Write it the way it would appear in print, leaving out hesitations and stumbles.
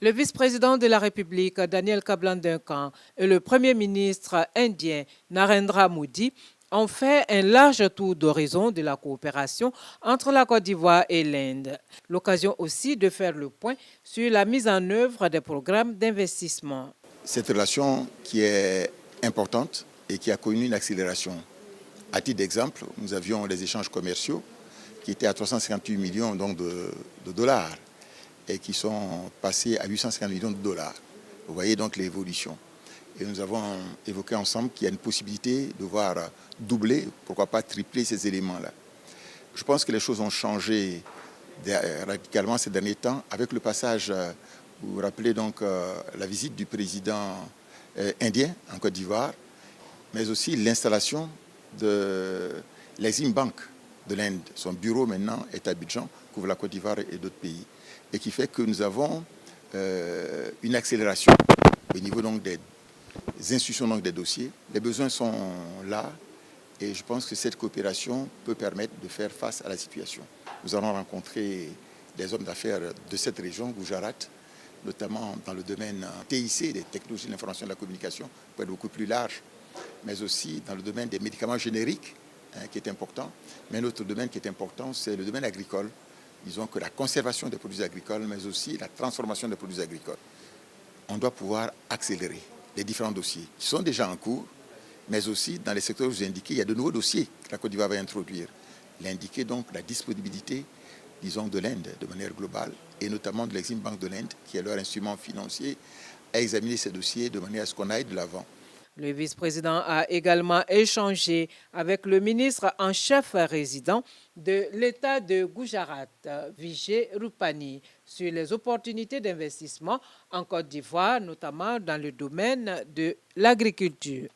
Le vice-président de la République, Daniel Kablan-Duncan, et le premier ministre indien, Narendra Modi, ont fait un large tour d'horizon de la coopération entre la Côte d'Ivoire et l'Inde. L'occasion aussi de faire le point sur la mise en œuvre des programmes d'investissement. Cette relation qui est importante et qui a connu une accélération. À titre d'exemple, nous avions les échanges commerciaux qui étaient à 358 millions donc, de dollars et qui sont passés à 850 millions de dollars. Vous voyez donc l'évolution. Et nous avons évoqué ensemble qu'il y a une possibilité de voir doubler, pourquoi pas tripler ces éléments-là. Je pense que les choses ont changé radicalement ces derniers temps avec le passage, vous vous rappelez donc la visite du président indien en Côte d'Ivoire, mais aussi l'installation de l'Exim Bank de l'Inde. Son bureau maintenant est à Abidjan, couvre la Côte d'Ivoire et d'autres pays, et qui fait que nous avons une accélération au niveau donc, des institutions donc, des dossiers. Les besoins sont là et je pense que cette coopération peut permettre de faire face à la situation. Nous allons rencontrer des hommes d'affaires de cette région, Gujarat, notamment dans le domaine TIC, des technologies de l'information et de la communication, pour être beaucoup plus large, mais aussi dans le domaine des médicaments génériques, qui est important. Mais un autre domaine qui est important, c'est le domaine agricole. Disons que la conservation des produits agricoles, mais aussi la transformation des produits agricoles. On doit pouvoir accélérer les différents dossiers qui sont déjà en cours, mais aussi dans les secteurs que je vous ai indiqués, il y a de nouveaux dossiers que la Côte d'Ivoire va introduire. Il a indiqué donc la disponibilité, disons, de l'Inde de manière globale, et notamment de l'Exim Bank de l'Inde, qui est leur instrument financier, à examiner ces dossiers de manière à ce qu'on aille de l'avant. Le vice-président a également échangé avec le ministre en chef résident de l'État de Gujarat, Vijay Rupani, sur les opportunités d'investissement en Côte d'Ivoire, notamment dans le domaine de l'agriculture.